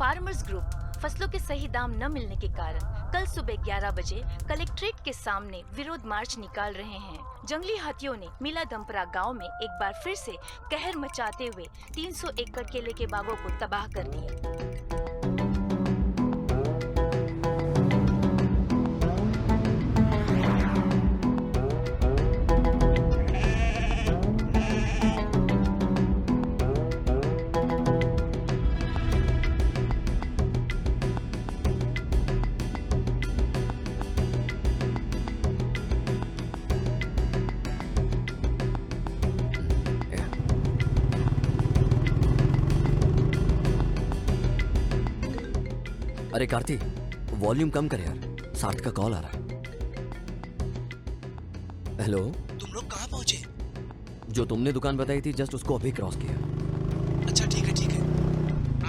Farmers group फसलों के सही दाम न मिलने के कारण कल सुबह 11 बजे कलेक्ट्रेट के सामने विरोध मार्च निकाल रहे हैं। जंगली हाथियों ने मिलादमपरा गांव में एक बार फिर से कहर मचाते हुए 300 एकड़ केले के बागों को तबाह कर दिया। अरे कार्ती, वॉल्यूम कम कर यार, सार्थ का कॉल आ रहा है। हेलो, तुम लोग कहाँ पहुँचे? जो तुमने दुकान बताई थी जस्ट उसको अभी क्रॉस किया। अच्छा ठीक है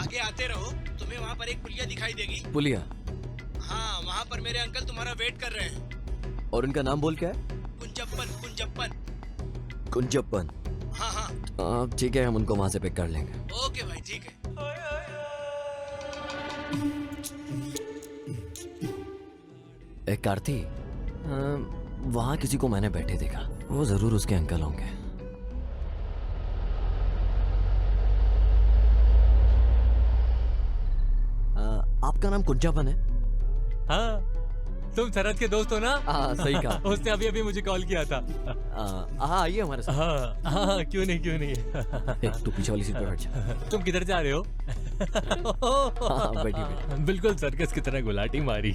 आगे आते रहो, तुम्हें वहाँ पर एक पुलिया दिखाई देगी। पुलिया? हाँ, वहाँ पर मेरे अंकल तुम्हारा वेट कर रहे हैं। और उनका नाम बोल क्या है? कुंजप्पन। कुंजप्पन? हाँ ठीक है, हम उनको वहाँ से पिक कर लेंगे। ओके भाई, ठीक है। एक कार्ती, वहाँ किसी को मैंने बैठे देखा, वो जरूर उसके अंकल होंगे। आपका नाम कुंजापन है? हाँ, तुम शरद के दोस्त हो ना? हाँ, सही कहा। उसने अभी मुझे कॉल किया था। हाँ, आइए हमारे साथ। हाँ, क्यों नहीं। तू पीछे वाली सीट पर बैठ जा। तुम किधर जा रहे हो? हाँ, बैठी। बिल्कुल सर्कस की तरह गुलाटी मारी।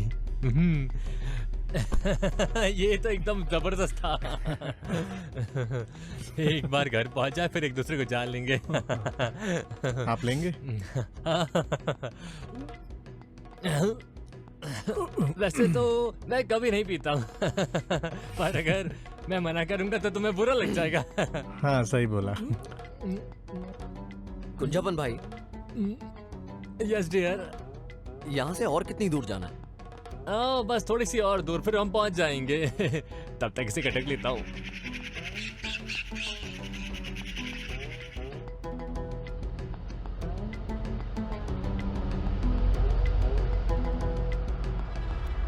ये तो एकदम जबरदस्त था। एक बार घर पहुंचा फिर एक दूसरे को जान लेंगे। आप लेंगे? वैसे तो मैं कभी नहीं पीता हूँ, पर अगर मैं मना करूंगा तो तुम्हें बुरा लग जाएगा। हाँ, सही बोला। कुंजापन भाई। Yes dear. यहाँ से और कितनी दूर जाना है? बस थोड़ी सी और दूर, फिर हम पहुंच जाएंगे। तब तक इसे कटक लेता हूँ।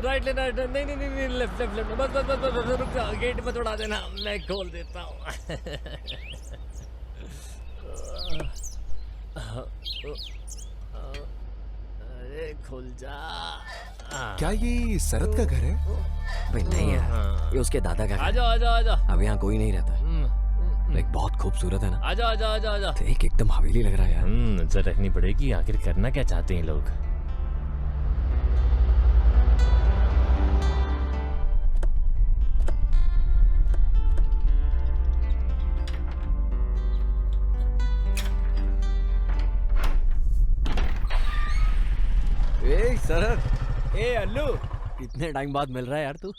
राइट लेना, नहीं, लेफ्ट, बस रुक जाओ, गेट पे थोड़ा देना, मैं खोल देता हूँ। अरे खुल जा। क्या ये शरद का घर है? भाई नहीं यार, ये उसके दादा का घर है। आजा। अब यहाँ कोई नहीं रहता है। लाइक बहुत खूबसूरत है ना? आजा। देख, एकदम हवेली लग रहा है यार। नजर रखनी पड़ेगी, आखिर करना क्या चाहते हैं लोग। शरद। अल्लू, कितने टाइम बाद मिल रहा है यार तू?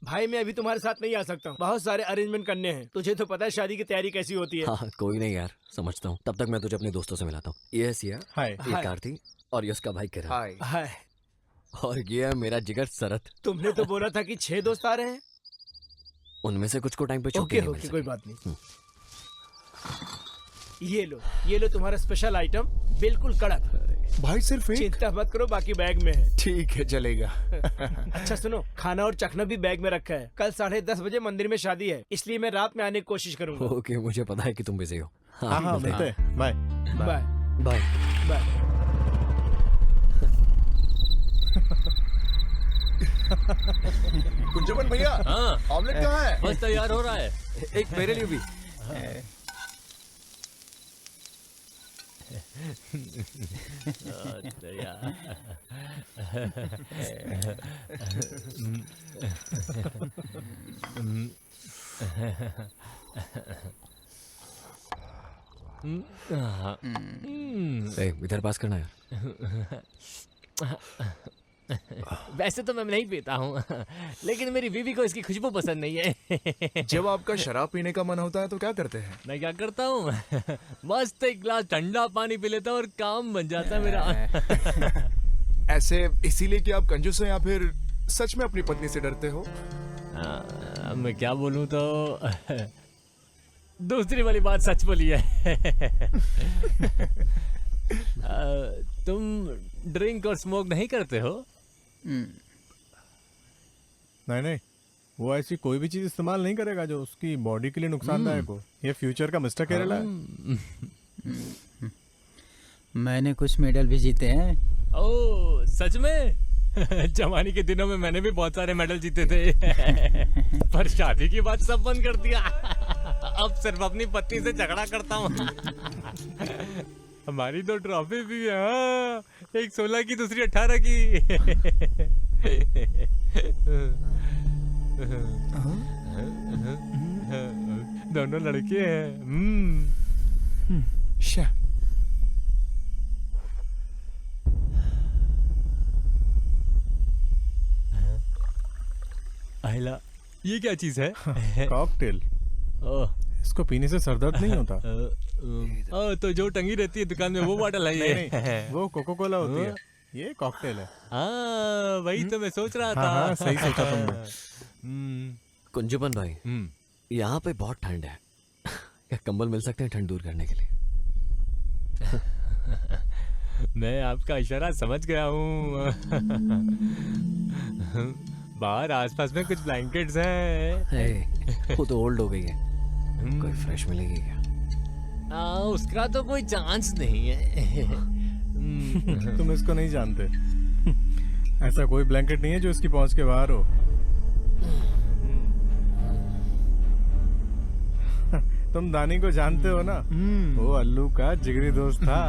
भाई मैं अभी तुम्हारे साथ नहीं आ सकता हूँ, बहुत सारे अरेंजमेंट करने हैं। तुझे तो पता है शादी की तैयारी कैसी होती है। हाँ, कोई नहीं यार, समझता हूँ। तब तक मैं तुझे अपने दोस्तों से मिलाता हूँ। ये सिया, हाय। ये कार्ती और ये उसका भाई किरण। हाय। और ये है मेरा जिगर शरद। तुमने तो बोला था कि 6 दोस्त आ रहे हैं। उनमें से कुछ को टाइम पे छुट्टी नहीं मिल ओके, सकी। कोई बात नहीं। ये लो तुम्हारा स्पेशल आइटम, बिल्कुल कड़क। भाई सिर्फ एक? चिंता मत करो, बाकी बैग में है। ठीक है, चलेगा। अच्छा सुनो, खाना और चखना भी बैग में रखा है। कल 10:30 बजे मंदिर में शादी है, इसलिए मैं रात में आने की कोशिश करूंगा। ओके, मुझे पता है कि तुम बिजी हो। हाँ, मिलते हैं। Bye. Bye bye. Bye. Kunjappan भैया, ऑमलेट कहाँ है? बस तैयार हो रहा है। एक मेरे लिए भी। इधर पास करना यार। वैसे तो मैं नहीं पीता हूँ, लेकिन मेरी बीवी को इसकी खुशबू पसंद नहीं है। जब आपका शराब पीने का मन होता है तो क्या करते हैं? मैं क्या करता हूँ, मस्त एक गिलास ठंडा पानी पी लेता हूँ और काम बन जाता है मेरा। ऐसे इसीलिए कि आप कंजूस हो या फिर सच में अपनी पत्नी से डरते हो? मैं क्या बोलूँ तो दूसरी वाली बात सच बोली है। तुम ड्रिंक और स्मोक नहीं करते हो? नहीं नहीं, वो ऐसी कोई भी चीज इस्तेमाल नहीं करेगा जो उसकी बॉडी के लिए नुकसानदायक हो। ये फ्यूचर का मिस्टर केरला है। मैंने कुछ मेडल भी जीते हैं। ओह सच में? जवानी के दिनों में मैंने भी बहुत सारे मेडल जीते थे। पर शादी की बात सब बंद कर दिया। अब सिर्फ अपनी पत्नी से झगड़ा करता हूँ। हमारी 2 ट्रॉफी भी है, हाँ। एक 16 की, दूसरी 18 की। दोनों लड़के हैं। शा आयला, ये क्या चीज है? कॉकटेल। ओह, इसको पीने से सर दर्द नहीं होता। तो जो टंगी रहती है दुकान में वो बॉटल है ये? नहीं, वो कोको कोला होती है, ये कॉकटेल है। हाँ, वही तो मैं सोच रहा था। हाँ, सही सोचा तुमने। कुंजबन भाई, यहाँ पे बहुत ठंड है। क्या कंबल मिल सकते हैं ठंड दूर करने के लिए? मैं आपका इशारा समझ गया हूँ। बाहर आसपास में कुछ ब्लैंकेट्स हैं। वो तो ओल्ड हो गई है, कोई फ्रेश मिलेगी क्या? उसका तो कोई चांस नहीं है। तुम इसको नहीं जानते। ऐसा कोई ब्लैंकेट नहीं है जो इसकी पहुंच के बाहर हो। तुम दानी को जानते हो ना? वो अल्लू का जिगरी दोस्त था।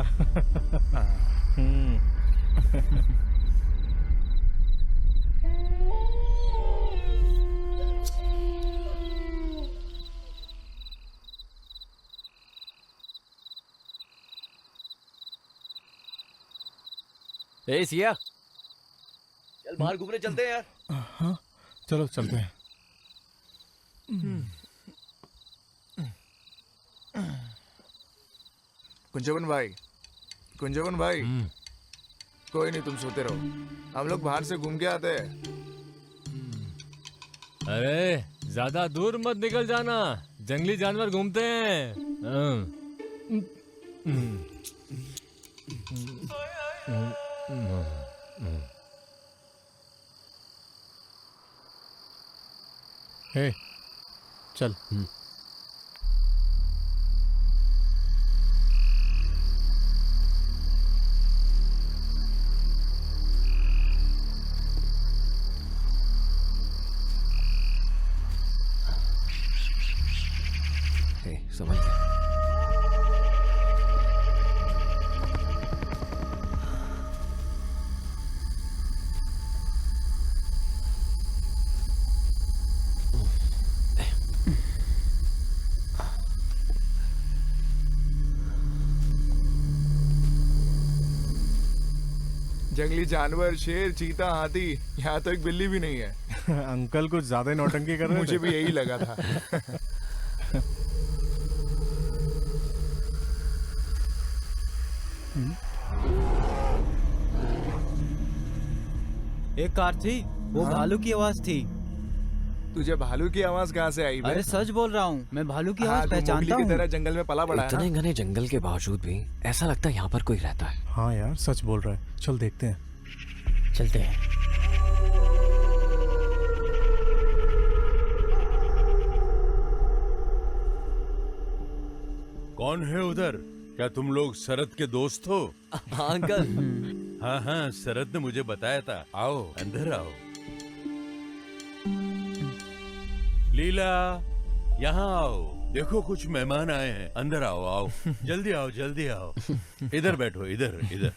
ए सिया, चल बाहर घूमने चलते हैं यार। हाँ, चलो चलते हैं। कुंजवन भाई, कुंजवन भाई, कोई नहीं, तुम सोते रहो, हम लोग बाहर से घूम के आते हैं। अरे ज्यादा दूर मत निकल जाना, जंगली जानवर घूमते हैं। हे, चल। समझ गया। जंगली जानवर, शेर, चीता, हाथी, यहाँ तो एक बिल्ली भी नहीं है। अंकल कुछ ज्यादा ही नौटंकी कर रहे थे। मुझे भी यही लगा था। एक कार थी, वो भालू की आवाज थी। तुझे भालू की आवाज कहाँ से आई? अरे सच बोल रहा हूँ, मैं भालू की आवाज तू पहचानता मोगली की हूँ। तरह जंगल में पला बड़ा है इतने ना? घने जंगल के बावजूद भी ऐसा लगता है यहाँ पर कोई रहता है। हाँ यार, सच बोल रहा है। चल देखते हैं। चलते हैं। कौन है उधर? क्या तुम लोग शरद के दोस्त हो? हाँ अंकल। हाँ हाँ, शरद ने मुझे बताया था। आओ अंदर आओ। लीला, यहाँ आओ। देखो कुछ मेहमान आए हैं। अंदर आओ, आओ। जल्दी आओ, जल्दी आओ। इधर बैठो, इधर इधर।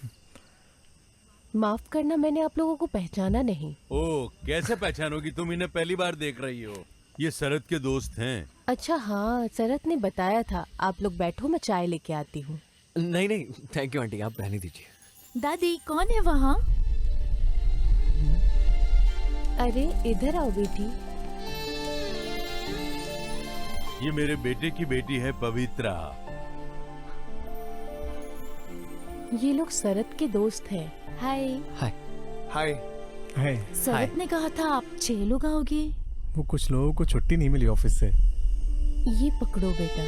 माफ करना, मैंने आप लोगों को पहचाना नहीं। ओ, कैसे पहचानोगी? तुम इन्हें पहली बार देख रही हो। ये शरद के दोस्त हैं। अच्छा हाँ, शरद ने बताया था। आप लोग बैठो, मैं चाय लेके आती हूँ। नहीं नहीं, थैंक यू आंटी, आप रहने दीजिए। दादी कौन है वहाँ? अरे इधर आओ बेटी। ये मेरे बेटे की बेटी है पवित्रा। ये लोग शरद के दोस्त हैं। हाय। हाय। हाय। हाय। शरद ने कहा था आप 6 लोग आओगे। वो कुछ लोगों को छुट्टी नहीं मिली ऑफिस से। ये पकड़ो बेटा।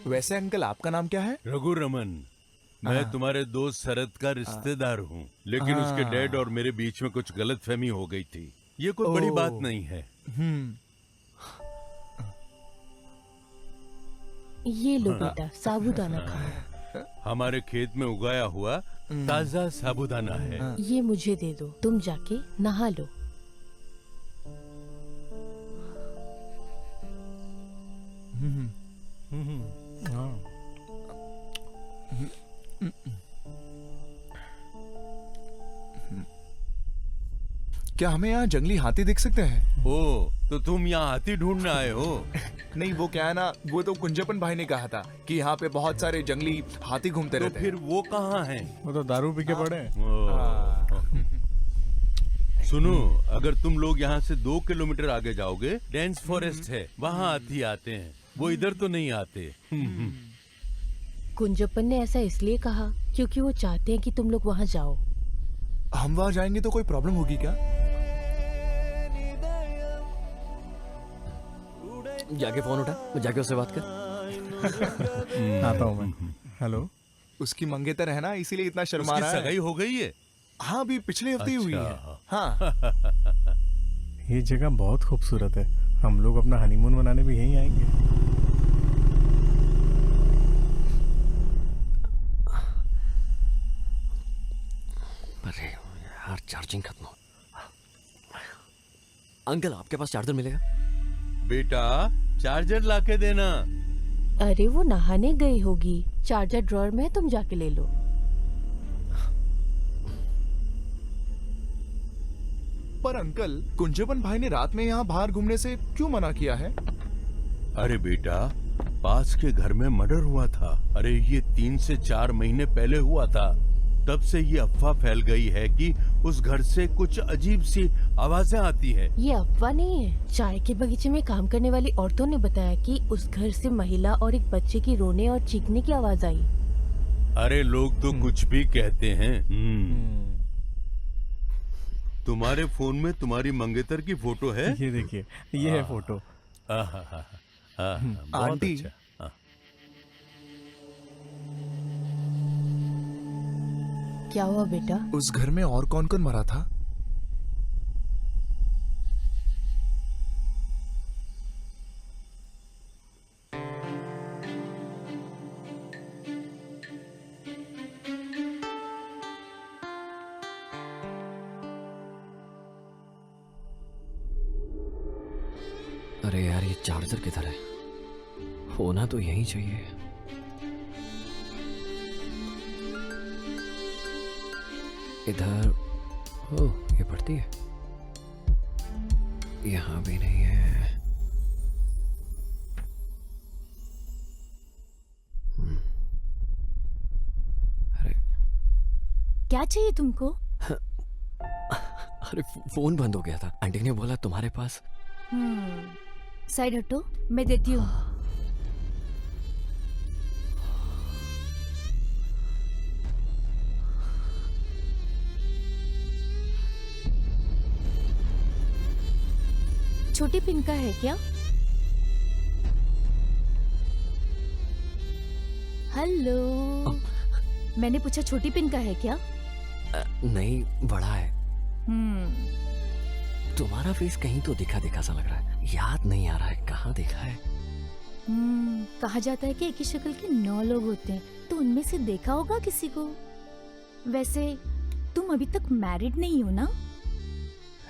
वैसे अंकल आपका नाम क्या है? रघु रमन। मैं तुम्हारे दोस्त शरद का रिश्तेदार हूँ, लेकिन उसके डैड और मेरे बीच में कुछ गलतफहमी हो गई थी। ये कोई बड़ी बात नहीं है। ये लो बेटा, साबूदाना खाओ। हमारे खेत में उगाया हुआ ताजा साबूदाना है। ये मुझे दे दो, तुम जाके नहा लो। क्या हमें यहाँ जंगली हाथी दिख सकते हैं? ओ, तो तुम यहाँ हाथी ढूंढने आए हो? नहीं, वो क्या है ना, वो तो कुंजपन भाई ने कहा था कि यहाँ पे बहुत सारे जंगली हाथी घूमते तो रहते हैं। फिर वो कहाँ हैं? वो तो दारू पी के पड़े हैं। सुनो, अगर तुम लोग यहाँ से 2 किलोमीटर आगे जाओगे, डेंस फॉरेस्ट है, वहाँ हाथी आते हैं। वो इधर तो नहीं आते। कुंजपन ने ऐसा इसलिए कहा क्योंकि वो चाहते हैं कि तुम लोग वहाँ जाओ। हम वहाँ जाएंगे तो कोई प्रॉब्लम होगी क्या? जाके फोन उठा, जाके उससे बात कर। आता हूँ मैं। हेलो। उसकी मंगेतर है ना, इसीलिए इतना शर्मा उसकी रहा है। सगाई हो गई है? हाँ, अभी पिछले हफ्ते ही हुई है। अच्छा। हाँ। ये जगह बहुत खूबसूरत है, हम लोग अपना हनीमून मनाने भी यहीं आएंगे। अरे यार, चार्जिंग खत्म हो। अंकल, आपके पास चार्जर मिलेगा? बेटा, चार्जर लाके देना। अरे वो नहाने गई होगी, चार्जर ड्रॉअर में है, तुम जाके ले लो। पर अंकल, कुंजपन भाई ने रात में यहाँ बाहर घूमने से क्यों मना किया है? अरे बेटा, पास के घर में मर्डर हुआ था। अरे ये 3 से 4 महीने पहले हुआ था। तब से ये अफवाह फैल गई है कि उस घर से कुछ अजीब सी आवाजें आती है। ये अफवाह नहीं है, चाय के बगीचे में काम करने वाली औरतों ने बताया कि उस घर से महिला और एक बच्चे की रोने और चीखने की आवाज आई। अरे लोग तो कुछ भी कहते हैं। तुम्हारे फोन में तुम्हारी मंगेतर की फोटो है? ये देखिए, ये है फोटो। आंटी, क्या हुआ बेटा? उस घर में और कौन कौन मरा था? अरे यार, ये चार्जर किधर है? होना तो यहीं चाहिए। इधर। ओह, ये पड़ती है। यहाँ भी नहीं है। अरे क्या चाहिए तुमको? अरे, फोन बंद हो गया था। आंटी ने बोला तुम्हारे पास। साइड हटो, मैं देती हूँ। छोटी पिन का है क्या? हेलो, मैंने पूछा छोटी पिन का है क्या? नहीं, बड़ा है। तुम्हारा फेस कहीं तो दिखा दिखा सा लग रहा है। याद नहीं आ रहा है, कहाँ देखा है? कहा जाता है कि एक ही शक्ल के 9 लोग होते हैं, तो उनमें से देखा होगा किसी को। वैसे तुम अभी तक मैरिड नहीं हो ना?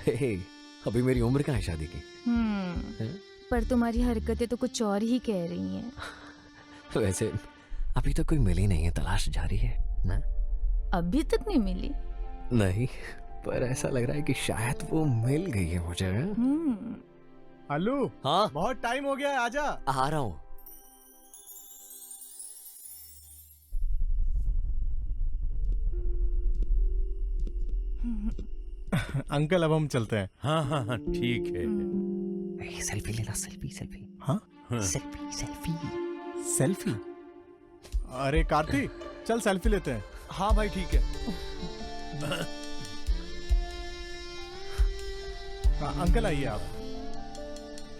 हे, अभी मेरी उम्र कहाँ है शादी की? पर तुम्हारी हरकतें तो कुछ और ही कह रही हैं। वैसे अभी तक कोई मिली नहीं है, तलाश जारी है ना? अभी तक नहीं मिली? नहीं, पर ऐसा लग रहा है कि शायद वो मिल गई है मुझे। आलू, हाँ, बहुत टाइम हो गया है, आजा। आ रहा हूँ। अंकल, अब हम चलते हैं। हाँ हाँ हाँ, ठीक है। सेल्फी लेना, सेल्फी सेल्फी। हाँ, सेल्फी सेल्फी सेल्फी। अरे कार्ति, चल सेल्फी लेते हैं। हाँ भाई, ठीक है। अंकल आइए आप।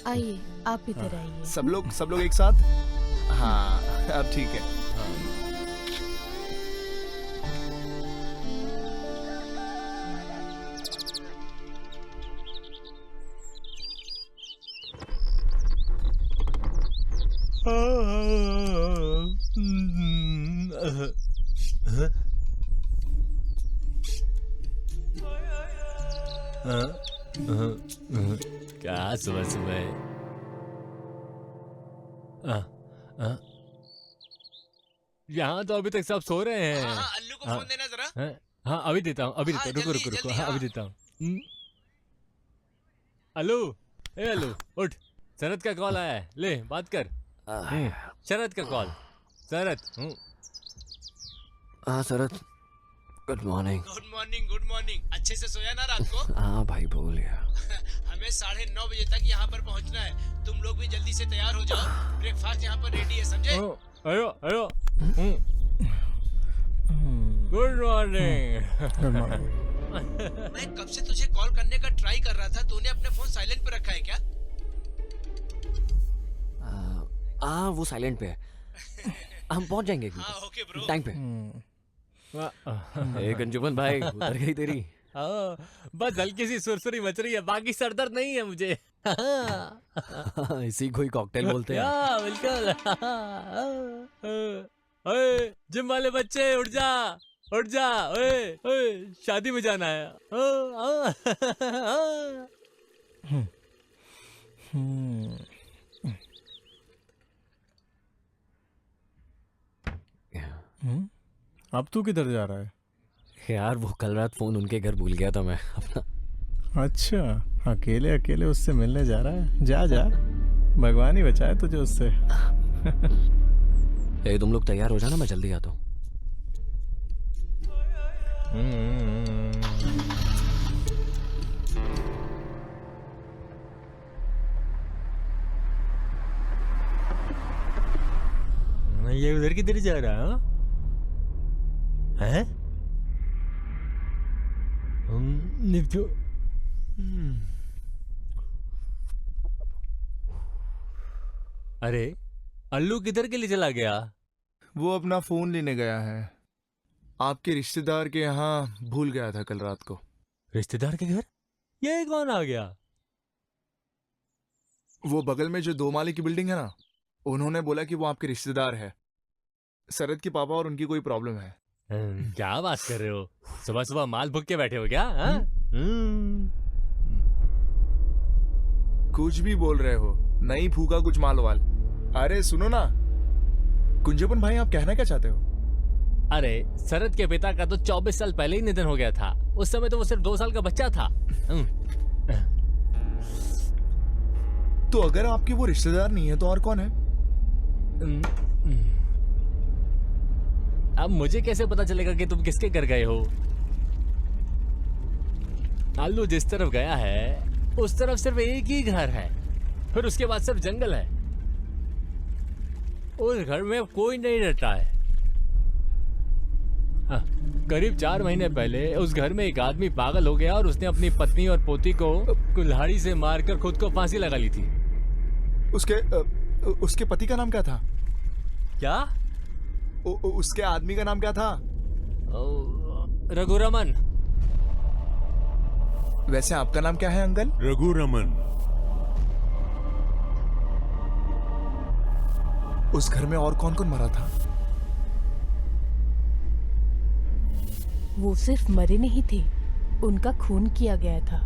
आइए, आप इधर आइए। सब लोग एक साथ। हाँ अब ठीक है। क्या सुबह सुबह। यहाँ तो अभी तक सब सो रहे हैं। अल्लू को फोन देना जरा। हाँ अभी देता हूँ, अभी देता हूँ, रुको रुको रुको, हाँ अभी देता हूँ। अल्लू, ए अल्लू उठ, शरद का कॉल आया है, ले बात कर। शरद का कॉल। शरद। हाँ Sharad, good morning. Good morning, good morning. अच्छे से सोया ना रात को? हाँ भाई बोल गया। हमें 9:30 बजे तक यहाँ पर पहुँचना है। तुम लोग भी जल्दी से तैयार हो जाओ, ब्रेकफास्ट यहाँ पर रेडी है, समझे? अयो अयो। Good morning. मैं कब से तुझे कॉल करने का ट्राई कर रहा था, तूने अपने फोन साइलेंट पे रखा है क्या? हाँ वो साइलेंट पे है। हम पहुंच जाएंगे हाँ ओके ब्रो। टाइम पे। ए गंजूमन भाई, उतर गई तेरी। बस हल्की सी सुरसुरी मच रही है, बाकी सरदर्द नहीं है मुझे। इसी को ही कॉकटेल बोलते हैं। बिल्कुल। ओए जिम वाले बच्चे उठ जा, उठ जा। ओए ओए शादी में जाना है। अब तू किधर जा रहा है? यार वो कल रात फोन उनके घर भूल गया था मैं अपना। अच्छा, अकेले अकेले उससे मिलने जा रहा है? जा जा, भगवान ही बचाए तुझे उससे। ए तुम लोग तैयार हो जाना, मैं जल्दी आता हूँ। ये उधर किधर जा रहा है? निपटो। अरे अल्लू किधर के लिए चला गया? वो अपना फोन लेने गया है। आपके रिश्तेदार के यहाँ भूल गया था कल रात को। रिश्तेदार के घर? ये कौन आ गया? वो बगल में जो 2 माले की बिल्डिंग है ना, उन्होंने बोला कि वो आपके रिश्तेदार है। शरद के पापा और उनकी कोई प्रॉब्लम है। क्या बात कर रहे हो? सुबह सुबह माल भुग के बैठे हो क्या? कुछ भी बोल रहे हो, नहीं फूका कुछ माल वाल। अरे सुनो ना कुंजपन भाई, आप कहना क्या चाहते हो? अरे शरद के पिता का तो 24 साल पहले ही निधन हो गया था। उस समय तो वो सिर्फ 2 साल का बच्चा था। तो अगर आपके वो रिश्तेदार नहीं है तो और कौन है? अब मुझे कैसे पता चलेगा कि तुम किसके घर गए हो? आलू जिस तरफ गया है उस तरफ सिर्फ एक ही घर है, फिर उसके बाद सिर्फ जंगल है। उस घर में कोई नहीं रहता है। करीब 4 महीने पहले उस घर में एक आदमी पागल हो गया और उसने अपनी पत्नी और पोती को कुल्हाड़ी से मारकर खुद को फांसी लगा ली थी। उसके पति का नाम क्या था? क्या? उसके आदमी का नाम क्या था? रघुरमन। वैसे आपका नाम क्या है अंकल? रघुरमन। उस घर में और कौन कौन मरा था? वो सिर्फ मरे नहीं थे, उनका खून किया गया था।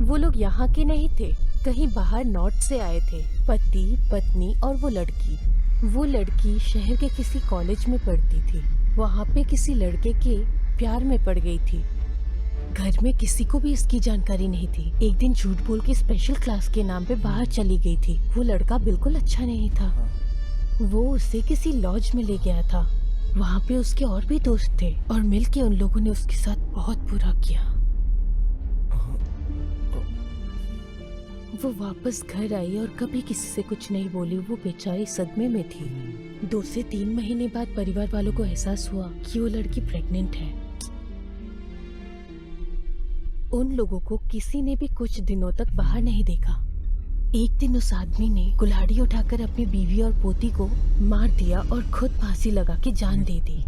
वो लोग यहाँ के नहीं थे, कहीं बाहर नॉर्थ से आए थे। पति, पत्नी और वो लड़की। वो लड़की शहर के किसी कॉलेज में पढ़ती थी। वहाँ पे किसी लड़के के प्यार में पड़ गई थी। घर में किसी को भी इसकी जानकारी नहीं थी। एक दिन झूठ बोल के स्पेशल क्लास के नाम पे बाहर चली गई थी। वो लड़का बिल्कुल अच्छा नहीं था। वो उसे किसी लॉज में ले गया था। वहाँ पे उसके और भी दोस्त थे और मिलके उन लोगों ने उसके साथ बहुत बुरा किया। वो वापस घर आई और कभी किसी से कुछ नहीं बोली। वो बेचारी सदमे में थी। 2 से 3 महीने बाद परिवार वालों को एहसास हुआ कि वो लड़की प्रेग्नेंट है। उन लोगों को किसी ने भी कुछ दिनों तक बाहर नहीं देखा। एक दिन उस आदमी ने कुल्हाड़ी उठाकर अपनी बीवी और पोती को मार दिया और खुद फांसी लगा के जान दे दी।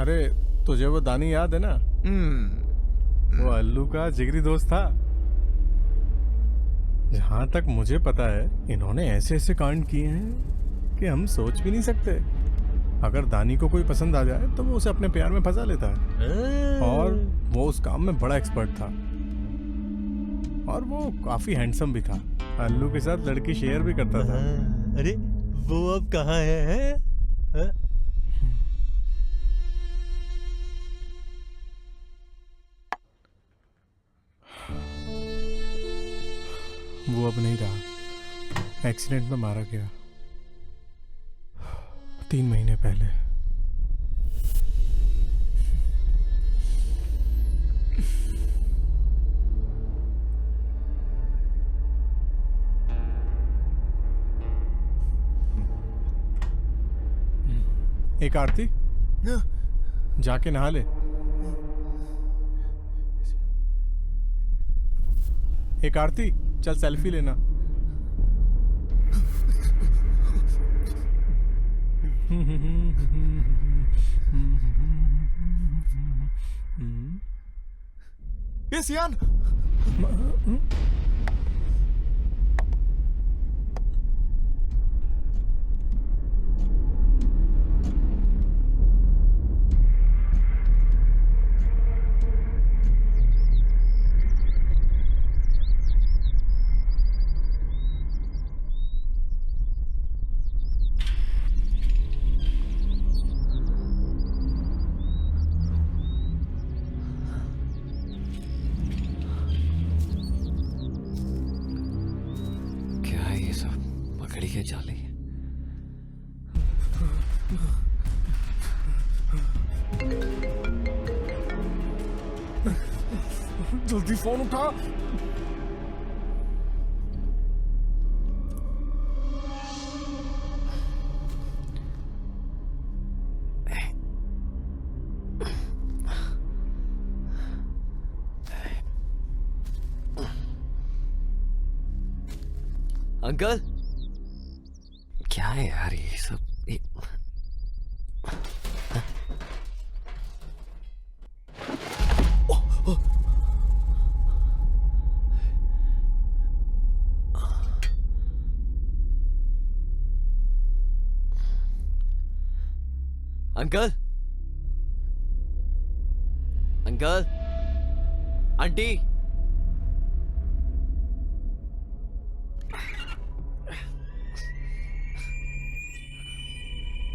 अरे तुझे वो दानी याद है ना? वो अल्लू का जिगरी दोस्त था। जहां तक मुझे पता है इन्होंने ऐसे ऐसे कांड किए हैं कि हम सोच भी नहीं सकते। अगर दानी को कोई पसंद आ जाए तो वो उसे अपने प्यार में फंसा लेता है। और वो उस काम में बड़ा एक्सपर्ट था और वो काफी हैंडसम भी था। अल्लू के साथ लड़की शेयर भी करता था। अरे वो अब कहाँ है? वो अब नहीं रहा, एक्सीडेंट में मारा गया 3 महीने पहले। एक आरती, जाके नहा ले। एक आरती, चल सेल्फी लेना। ये सियान, के जाले। जल्दी फोन उठा। अंकल, क्या है यार ये सब? अंकल, अंकल, आंटी,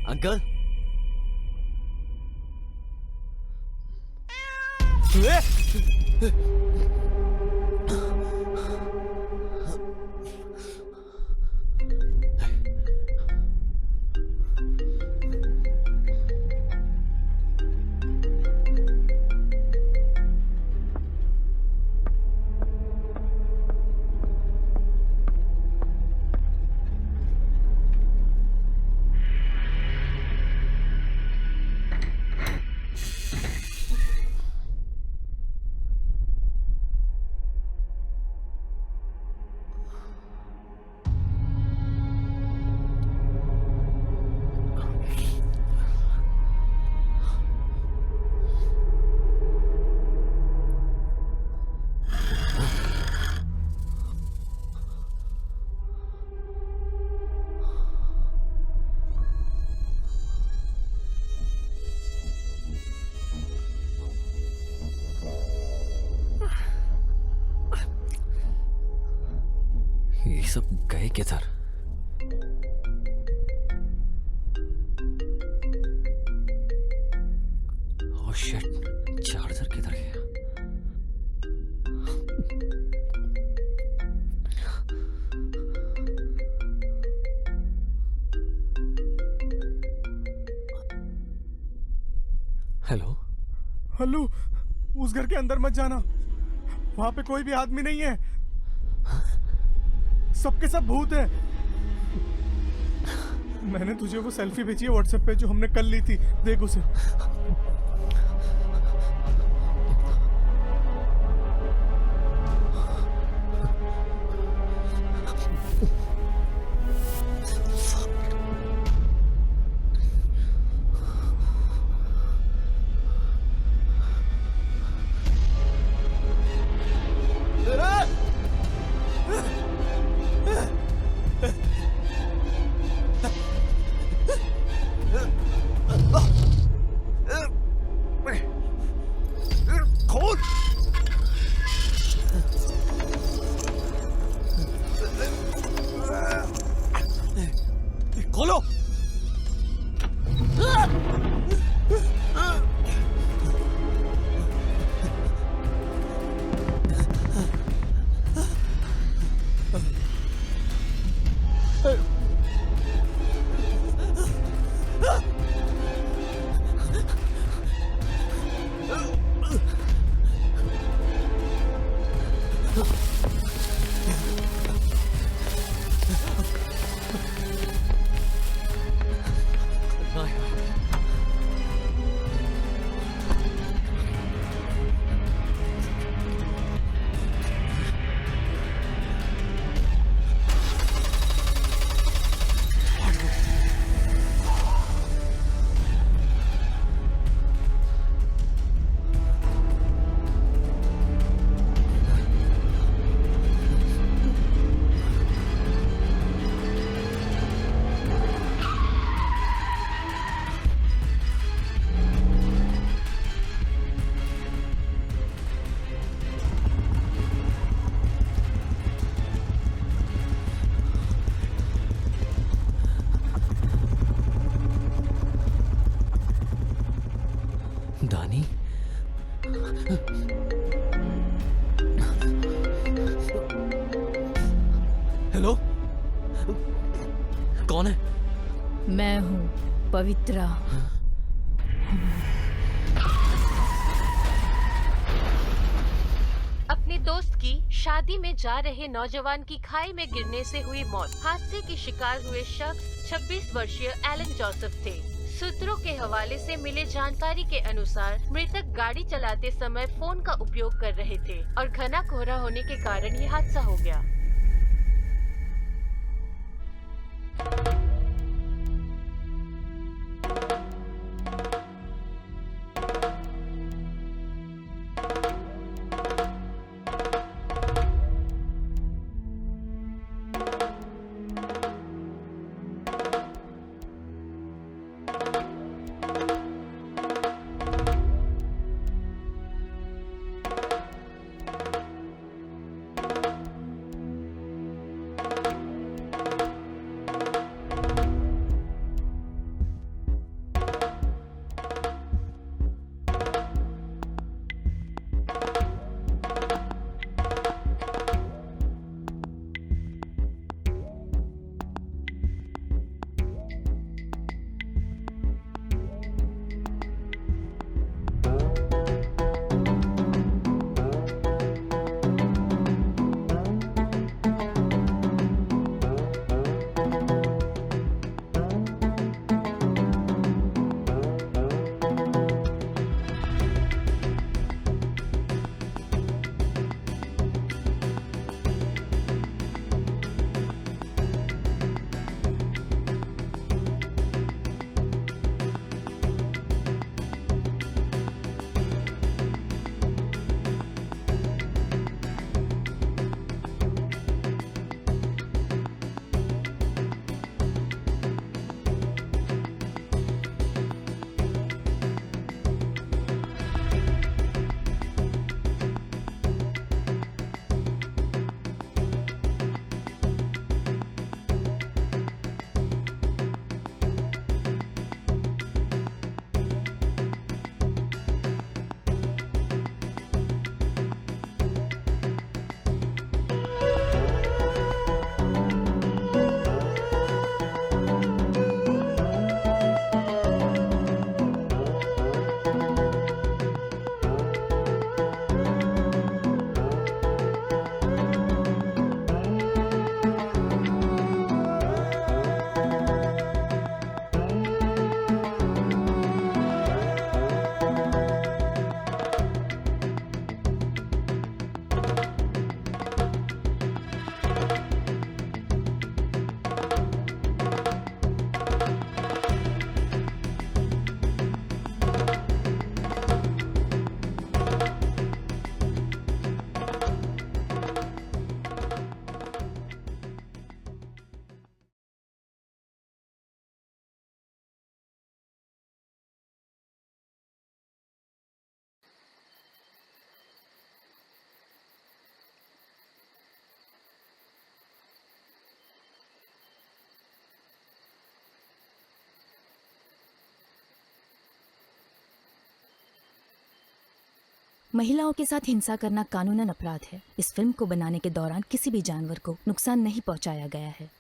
अंकल, ये सब गए किधर? ओह शिट, चार्जर किधर गया? हेलो हल्लू, उस घर के अंदर मत जाना, वहां पे कोई भी आदमी नहीं है। सबके सब भूत है। मैंने तुझे वो सेल्फी भेजी है व्हाट्सएप पे जो हमने कल ली थी, देख उसे। खोलो। दानी, हेलो, कौन है? मैं हूँ पवित्रा। अपने दोस्त की शादी में जा रहे नौजवान की खाई में गिरने से हुई मौत। हादसे की शिकार हुए शख्स 26 वर्षीय एलन जोसेफ थे। सूत्रों के हवाले से मिले जानकारी के अनुसार मृतक गाड़ी चलाते समय फोन का उपयोग कर रहे थे और घना कोहरा होने के कारण ये हादसा हो गया। महिलाओं के साथ हिंसा करना कानूनन अपराध है। इस फिल्म को बनाने के दौरान किसी भी जानवर को नुकसान नहीं पहुंचाया गया है।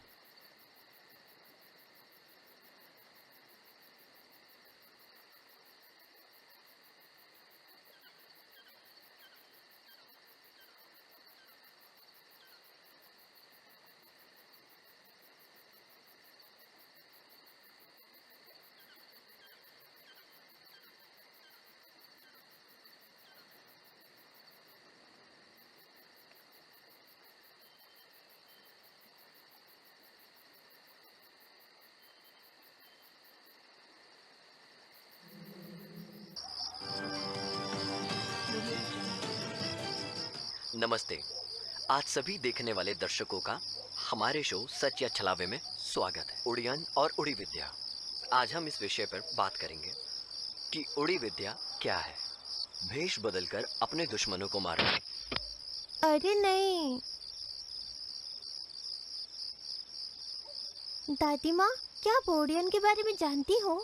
नमस्ते। आज सभी देखने वाले दर्शकों का हमारे शो सच या छलावे में स्वागत है। उड़ियन और उड़ी विद्या। आज हम इस विषय पर बात करेंगे कि उड़ी विद्या क्या है। भेष बदलकर अपने दुश्मनों को मारना। अरे नहीं दादी माँ, क्या आप ओडियन के बारे में जानती हो?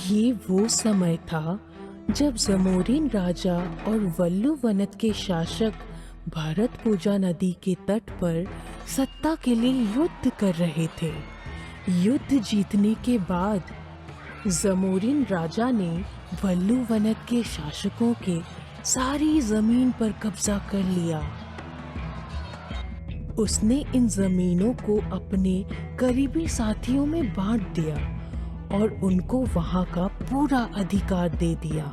ये वो समय था जब जमोरिन राजा और वल्लु वनत के शासक भारत पूजा नदी के तट पर सत्ता के लिए युद्ध कर रहे थे। युद्ध जीतने के बाद जमोरिन राजा ने वल्लु वनत के शासकों के सारी जमीन पर कब्जा कर लिया। उसने इन जमीनों को अपने करीबी साथियों में बांट दिया और उनको वहां का पूरा अधिकार दे दिया।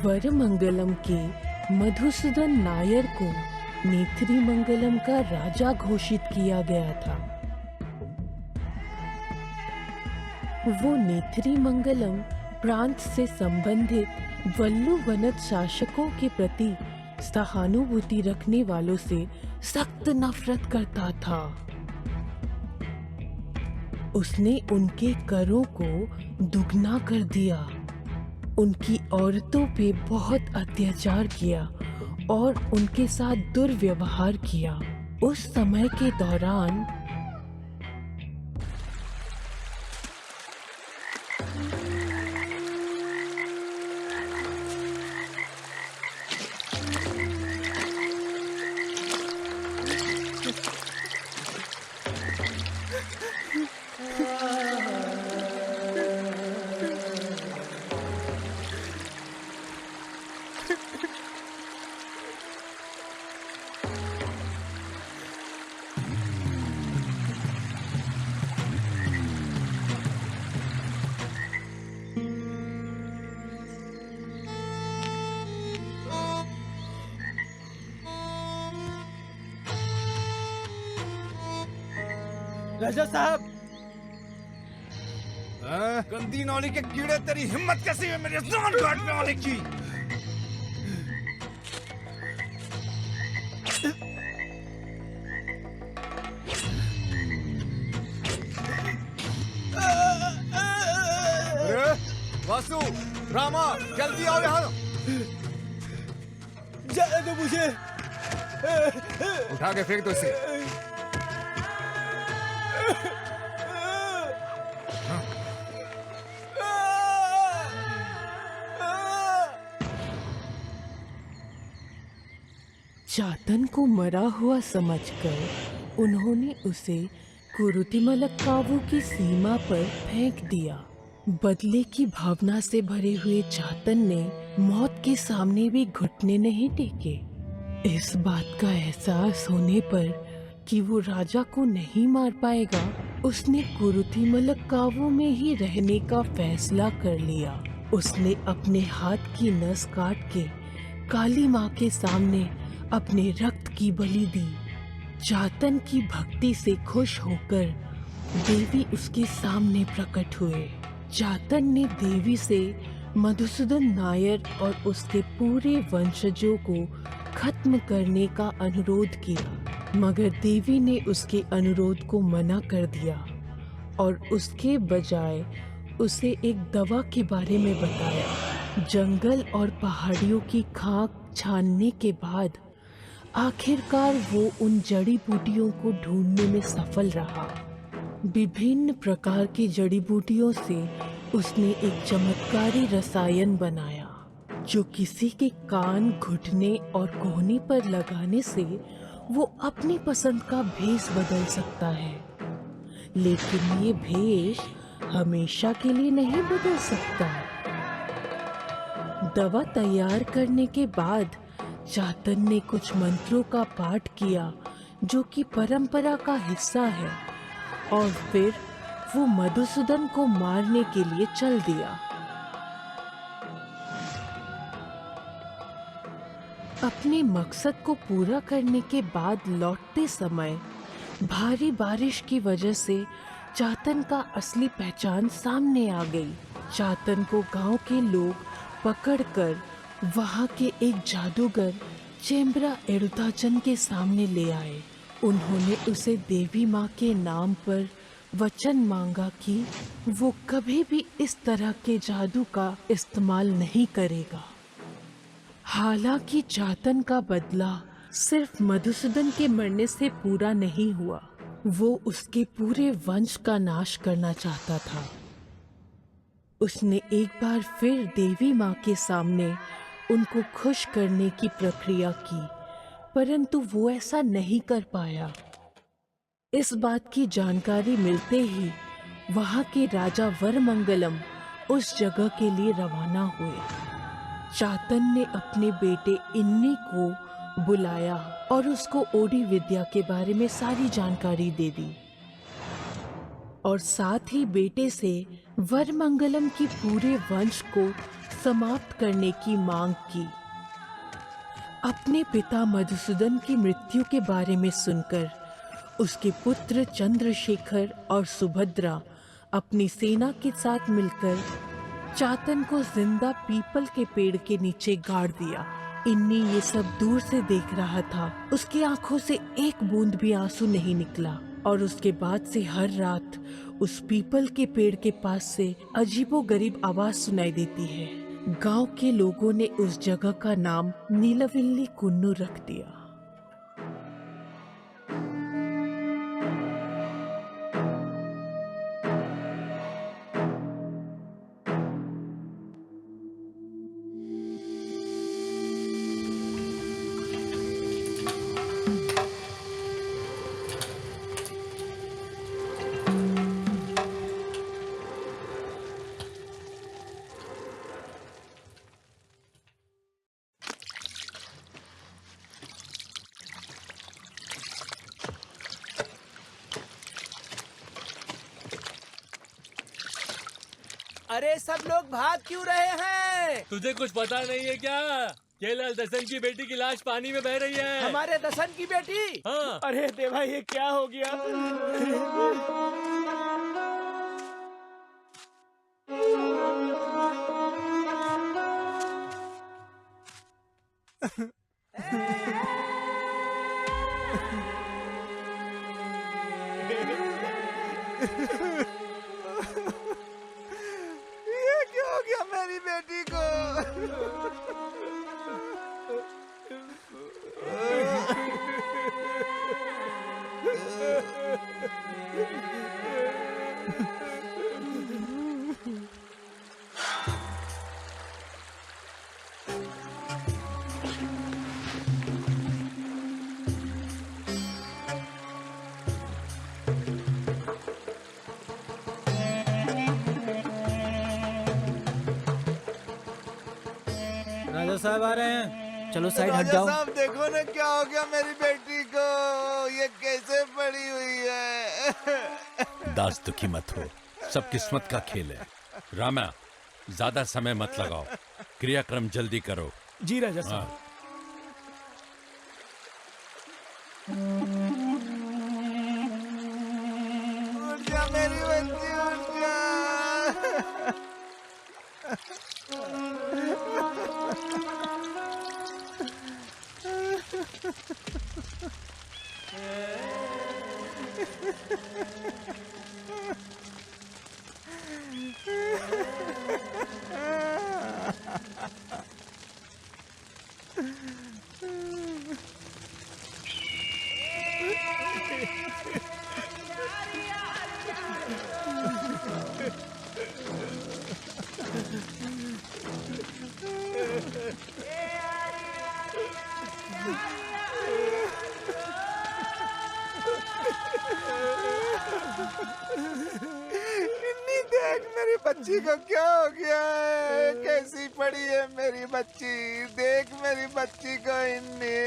वरमंगलम के मधुसूदन नायर को नेत्रीमंगलम का राजा घोषित किया गया था। वो नेत्रीमंगलम प्रांत से संबंधित वल्लु वनत शासकों के प्रति सहानुभूति रखने वालों से सख्त नफरत करता था। उसने उनके करों को दुगना कर दिया, उनकी औरतों पे बहुत अत्याचार किया और उनके साथ दुर्व्यवहार किया। उस समय के दौरान राजा साहब, गंदी नौली के कीड़े, तेरी हिम्मत कैसी है मेरी जान काटने वाले की? वासु, रामा, जल्दी आओ यहाँ। जाने दो मुझे। उठा के फेंक दो इसे। चातन को मरा हुआ समझकर उन्होंने उसे कुरुतिमलक्कावु की सीमा पर फेंक दिया। बदले की भावना से भरे हुए चातन ने मौत के सामने भी घुटने नहीं टेके। इस बात का एहसास होने पर कि वो राजा को नहीं मार पाएगा, उसने कुरुतिमलक्कावु में ही रहने का फैसला कर लिया। उसने अपने हाथ की नस काट के काली माँ के सामने अपने रक्त की बलि दी। चातन की भक्ति से खुश होकर देवी उसके सामने प्रकट हुए। चातन ने देवी से मधुसूदन नायर और उसके पूरे वंशजों को खत्म करने का अनुरोध किया, मगर देवी ने उसके अनुरोध को मना कर दिया और उसके बजाय उसे एक दवा के बारे में बताया। जंगल और पहाड़ियों की खाक छानने के बाद आखिरकार वो उन जड़ी बूटियों को ढूंढने में सफल रहा। विभिन्न प्रकार की जड़ी बूटियों से उसने एक चमत्कारी रसायन बनाया जो किसी के कान, घुटने और कोहनी पर लगाने से वो अपनी पसंद का भेष बदल सकता है, लेकिन ये भेष हमेशा के लिए नहीं बदल सकता। दवा तैयार करने के बाद चातन ने कुछ मंत्रों का पाठ किया जो कि परंपरा का हिस्सा है, और फिर वो मधुसूदन को मारने के लिए चल दिया। अपने मकसद को पूरा करने के बाद लौटते समय भारी बारिश की वजह से चातन का असली पहचान सामने आ गई। चातन को गांव के लोग पकड़कर वहां के एक जादूगर चेम्बरा एडुताचन के सामने ले आए। उन्होंने उसे देवी माँ के नाम पर वचन मांगा कि वो कभी भी इस तरह के जादू का इस्तेमाल नहीं करेगा। हालांकि चातन का बदला सिर्फ मधुसूदन के मरने से पूरा नहीं हुआ, वो उसके पूरे वंश का नाश करना चाहता था। उसने एक बार फिर देवी माँ के सामने उनको खुश करने की प्रक्रिया की, परंतु वो ऐसा नहीं कर पाया। इस बात की जानकारी मिलते ही वहाँ के राजा वरमंगलम उस जगह के लिए रवाना हुए। चातन ने अपने बेटे इन्नी को बुलाया और उसको ओडी विद्या के बारे में सारी जानकारी दे दी, और साथ ही बेटे से वरमंगलम की पूरे वंश को समाप्त करने की मांग की। अपने पिता मधुसूदन की मृत्यु के बारे में सुनकर उसके पुत्र चंद्रशेखर और सुभद्रा अपनी सेना के साथ मिलकर चातन को जिंदा पीपल के पेड़ के नीचे गाड़ दिया। इन्नी ये सब दूर से देख रहा था। उसकी आंखों से एक बूंद भी आंसू नहीं निकला, और उसके बाद से हर रात उस पीपल के पेड़ के पास से अजीबोगरीब आवाज सुनाई देती है। गांव के लोगों ने उस जगह का नाम नीलविल्ली कुन्नू रख दिया। अरे सब लोग भाग क्यों रहे हैं? तुझे कुछ पता नहीं है क्या? केलाल दसन की बेटी की लाश पानी में बह रही है। हमारे दसन की बेटी? हाँ। अरे देवा, ये क्या हो गया? ये क्या हो गया मेरी बेटी को? राजा साहब आ रहे हैं, चलो साइड हट जाओ। राजा साहब देखो ना क्या हो गया मेरी बेटी को, ये कैसे पड़ी हुई है। दास दुखी मत हो, सब किस्मत का खेल है। रामा, ज्यादा समय मत लगाओ, क्रियाक्रम जल्दी करो। जी राजा साहब। उठ जा मेरी बच्ची, उठ जा। इन्नी देख मेरी बच्ची को क्या हो गया है, कैसी पड़ी है मेरी बच्ची, देख मेरी बच्ची को इन्नी।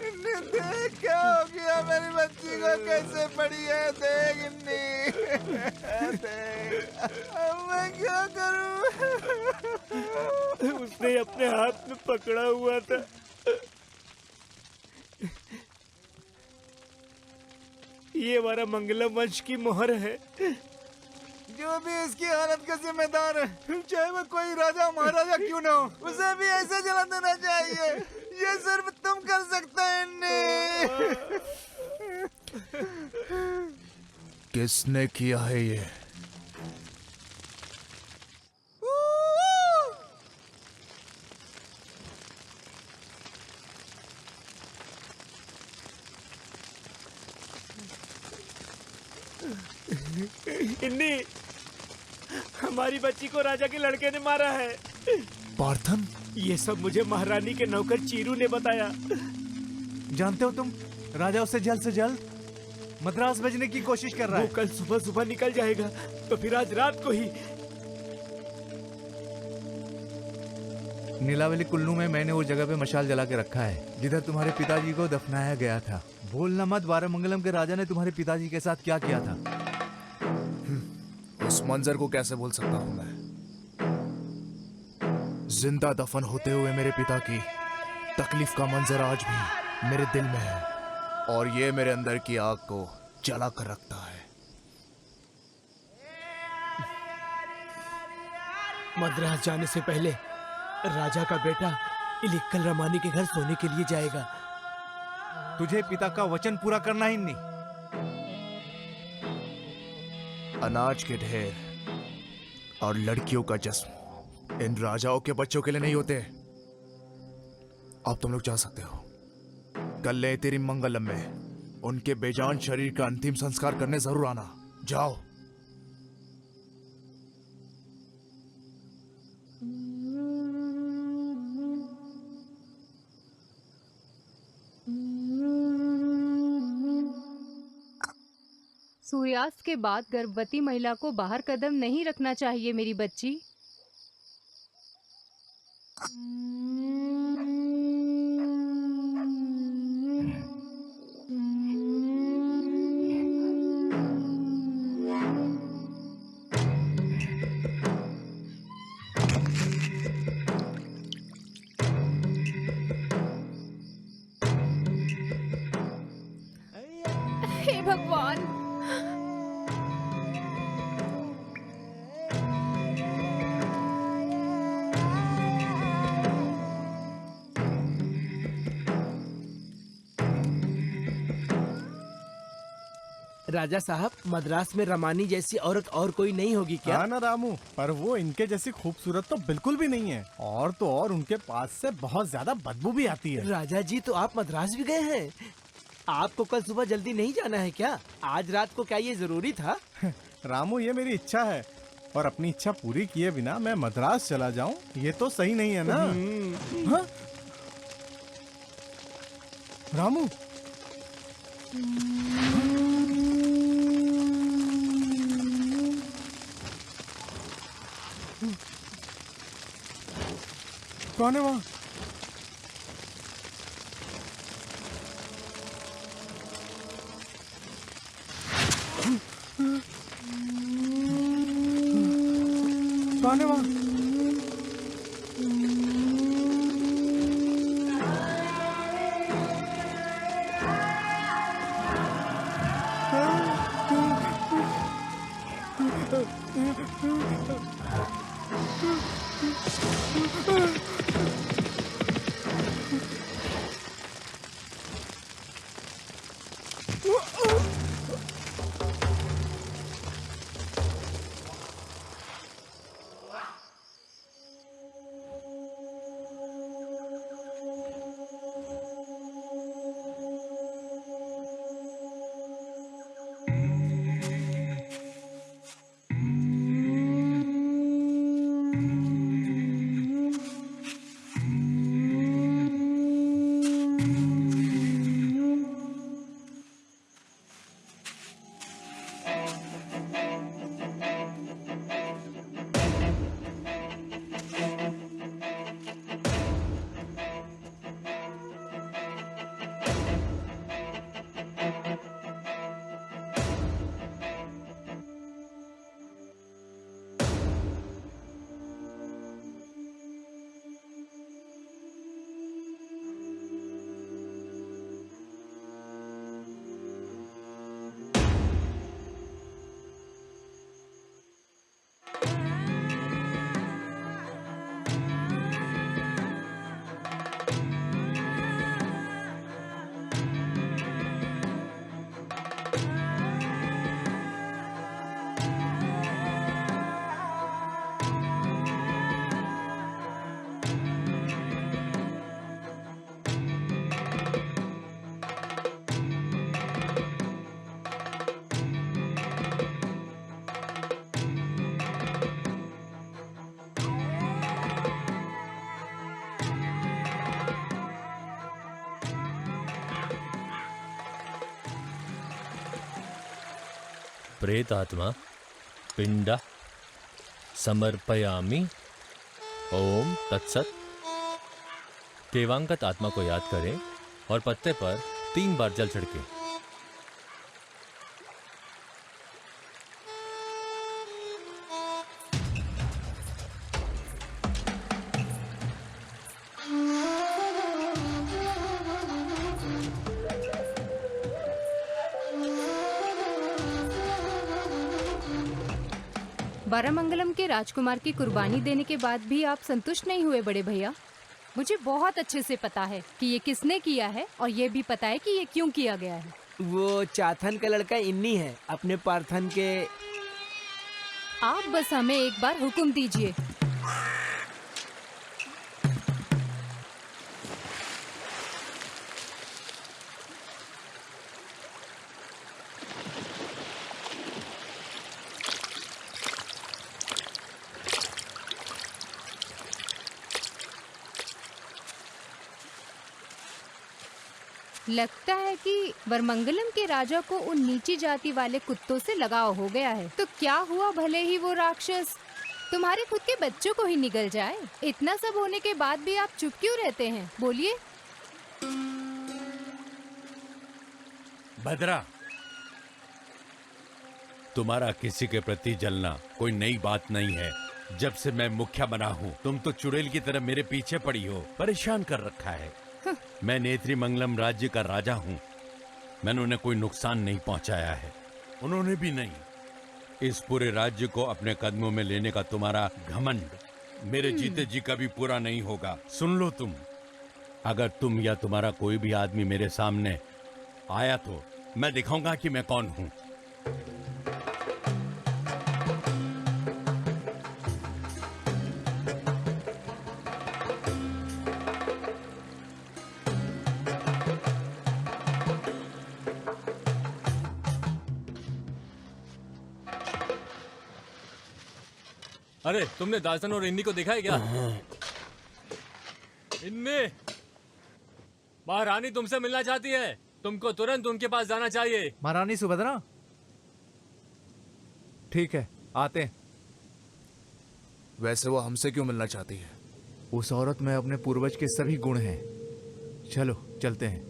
इन्नी देख क्या हो गया मेरी बच्ची को, कैसे पड़ी है, देख इन्नी, देख। अब मैं क्या करूं? उसने अपने हाथ में पकड़ा हुआ था। ये हमारा मंगलम वंश की मोहर है। जो भी इसकी हालत का जिम्मेदार है, चाहे वो कोई राजा महाराजा क्यों ना हो, उसे भी ऐसे जला देना चाहिए। ये सिर्फ तुम कर सकते हैं इन्नी। किसने किया है ये? इन्नी, हमारी बच्ची को राजा के लड़के ने मारा है। पार्थन? ये सब मुझे महारानी के नौकर चीरू ने बताया। जानते हो तुम, राजा उससे जल्द मद्रास भेजने की कोशिश कर रहा है। वो कल सुबह सुबह निकल जाएगा, तो फिर आज रात को ही। नीलावली कुल्लू में मैंने वो जगह पे मशाल जला के रखा है जिधर तुम्हारे पिताजी को दफनाया गया था। भूलना मत बारामंगलम के राजा ने तुम्हारे पिताजी के साथ क्या किया था। उस मंजर को कैसे भूल सकता हूं मैं? जिंदा दफन होते हुए मेरे पिता की तकलीफ का मंजर आज भी मेरे दिल में है, और ये मेरे अंदर की आग को जला कर रखता है। मद्रास जाने से पहले राजा का बेटा इलिक्कल रमानी के घर सोने के लिए जाएगा। तुझे पिता का वचन पूरा करना ही नहीं। अनाज के ढेर और लड़कियों का जश्न इन राजाओं के बच्चों के लिए नहीं होते। अब तुम लोग जा सकते हो। कल ले तेरी मंगलम में उनके बेजान शरीर का अंतिम संस्कार करने जरूर आना। जाओ। सूर्यास्त के बाद गर्भवती महिला को बाहर कदम नहीं रखना चाहिए मेरी बच्ची। हे भगवान, राजा साहब, मद्रास में रमानी जैसी औरत और कोई नहीं होगी क्या? हाँ ना रामू, पर वो इनके जैसी खूबसूरत तो बिल्कुल भी नहीं है, और तो और उनके पास से बहुत ज्यादा बदबू भी आती है। राजा जी, तो आप मद्रास भी गए हैं? आपको कल सुबह जल्दी नहीं जाना है क्या? आज रात को क्या ये जरूरी था? रामू, ये मेरी इच्छा है, और अपनी इच्छा पूरी किए बिना मैं मद्रास चला जाऊं, ये तो सही नहीं है ना। हाँ? रामू, कौन है वहाँ? कौन है वहाँ? प्रेत आत्मा पिंडा समर्पयामि। ओम तत्सत। देवांगत आत्मा को याद करें और पत्ते पर 3 बार जल छिड़कें। बारामंगलम के राजकुमार की कुर्बानी देने के बाद भी आप संतुष्ट नहीं हुए बड़े भैया? मुझे बहुत अच्छे से पता है कि ये किसने किया है और ये भी पता है कि ये क्यों किया गया है। वो चाथन का लड़का इन्नी है, अपने पार्थन के। आप बस हमें एक बार हुक्म दीजिए। लगता है कि बरमंगलम के राजा को उन नीची जाति वाले कुत्तों से लगाव हो गया है। तो क्या हुआ, भले ही वो राक्षस तुम्हारे खुद के बच्चों को ही निगल जाए। इतना सब होने के बाद भी आप चुप क्यों रहते हैं? बोलिए। भद्रा, तुम्हारा किसी के प्रति जलना कोई नई बात नहीं है। जब से मैं मुखिया बना हूँ तुम तो चुड़ैल की तरह मेरे पीछे पड़ी हो, परेशान कर रखा है। मैं नेत्री मंगलम राज्य का राजा हूँ, मैंने उन्हें कोई नुकसान नहीं पहुँचाया है, उन्होंने भी नहीं। इस पूरे राज्य को अपने कदमों में लेने का तुम्हारा घमंड मेरे जीते जी कभी पूरा नहीं होगा। सुन लो तुम, अगर तुम या तुम्हारा कोई भी आदमी मेरे सामने आया तो मैं दिखाऊंगा कि मैं कौन हूँ। अरे तुमने दासन और इन्नी को देखा है क्या? इन्नी, महारानी तुमसे मिलना चाहती है, तुमको तुरंत उनके पास जाना चाहिए। महारानी सुभद्रा, ठीक है आते हैं। वैसे वो हमसे क्यों मिलना चाहती है? उस औरत में अपने पूर्वज के सभी गुण हैं। चलो चलते हैं।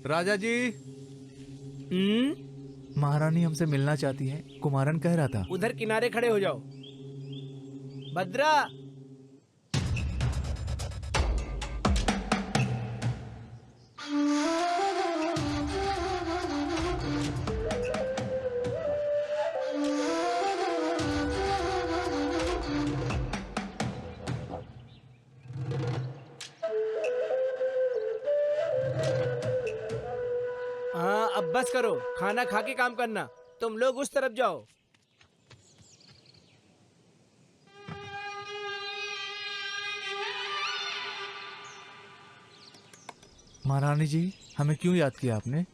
राजा जी, महारानी हमसे मिलना चाहती है, कुमारन कह रहा था। उधर किनारे खड़े हो जाओ। भद्रा, हाँ अब बस करो, खाना खा के काम करना। तुम लोग उस तरफ जाओ। महारानी जी, हमें क्यों याद किया आपने?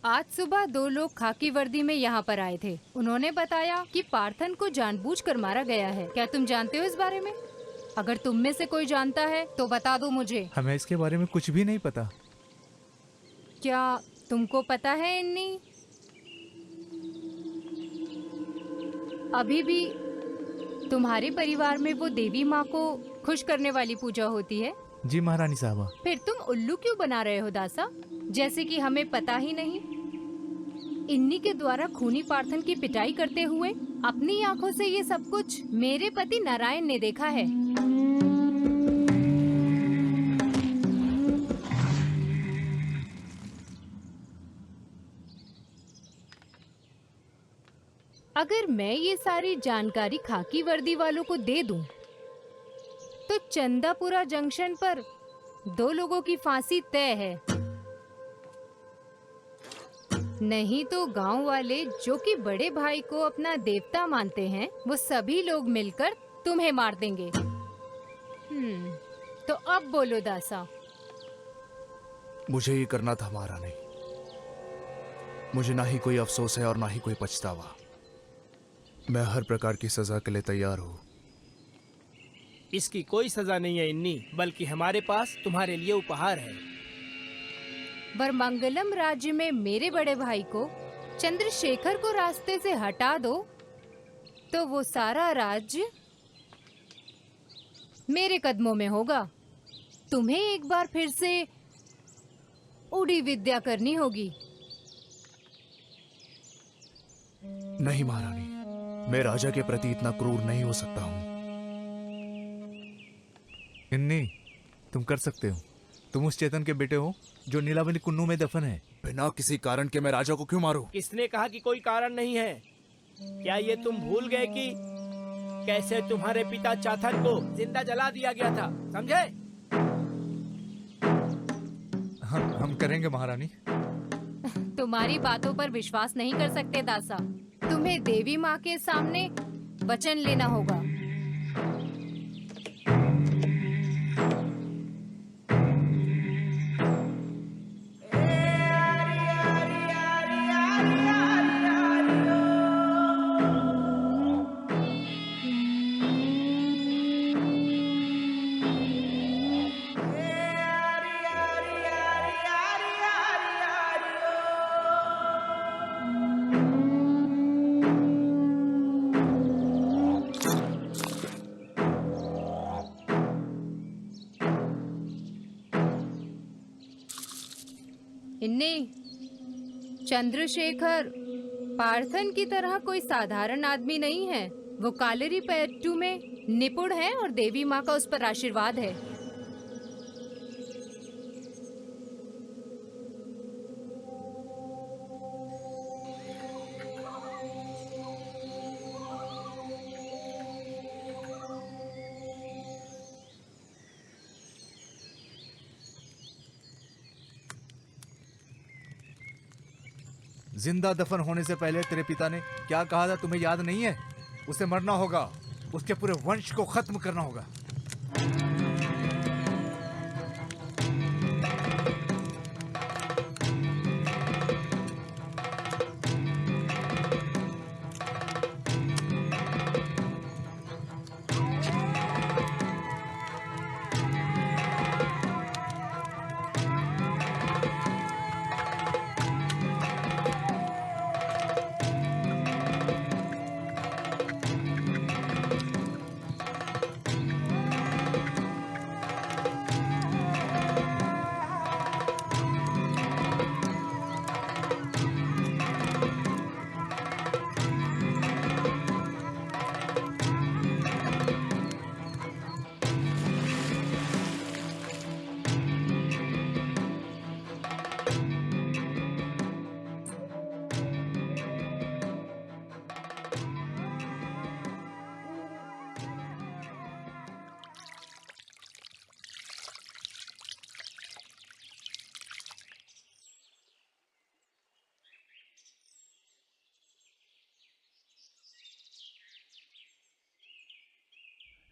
आज सुबह 2 लोग खाकी वर्दी में यहाँ पर आए थे। उन्होंने बताया कि पार्थन को जानबूझकर मारा गया है। क्या तुम जानते हो इस बारे में? अगर तुम में से कोई जानता है तो बता दो मुझे। हमें इसके बारे में कुछ भी नहीं पता। क्या तुमको पता है इन्नी? अभी भी तुम्हारे परिवार में वो देवी माँ को खुश करने वाली पूजा होती है? जी महारानी साहबा। फिर तुम उल्लू क्यों बना रहे हो दासा, जैसे कि हमें पता ही नहीं? इन्नी के द्वारा खूनी पार्थन की पिटाई करते हुए अपनी आंखों से ये सब कुछ मेरे पति नारायण ने देखा है। अगर मैं ये सारी जानकारी खाकी वर्दी वालों को दे दूं, तो चंदापुरा जंक्शन पर 2 लोगों की फांसी तय है। नहीं तो गांव वाले जो कि बड़े भाई को अपना देवता मानते हैं, वो सभी लोग मिलकर तुम्हें मार देंगे। तो अब बोलो दासा। मुझे ये करना था महारानी। मुझे ना ही कोई अफसोस है और ना ही कोई पछतावा। मैं हर प्रकार की सजा के लिए तैयार हूँ। इसकी कोई सजा नहीं है इन्नी, बल्कि हमारे पास तुम्हारे लिए उपहार है। वरमंगलम राज्य में मेरे बड़े भाई को, चंद्रशेखर को रास्ते से हटा दो तो वो सारा राज्य मेरे कदमों में होगा। तुम्हें एक बार फिर से उड़ी विद्या करनी होगी। नहीं महारानी, मैं राजा के प्रति इतना क्रूर नहीं हो सकता हूँ। इन्नी, तुम कर सकते हो। तुम उस चेतन के बेटे हो जो नीलावनी कुन्नू में दफन है। बिना किसी कारण के मैं राजा को क्यों मारूं? किसने कहा कि कोई कारण नहीं है? क्या ये तुम भूल गए कि कैसे तुम्हारे पिता चाथन को जिंदा जला दिया गया था? समझे? हम करेंगे महारानी। तुम्हारी बातों पर विश्वास नहीं कर सकते दासा। तुम्हें देवी माँ के सामने वचन लेना होगा। इन्नी, चंद्रशेखर पार्थन की तरह कोई साधारण आदमी नहीं है। वो कालेरी पैट्टू में निपुण है और देवी माँ का उस पर आशीर्वाद है। जिंदा दफन होने से पहले तेरे पिता ने क्या कहा था, तुम्हें याद नहीं है? उसे मरना होगा, उसके पूरे वंश को खत्म करना होगा।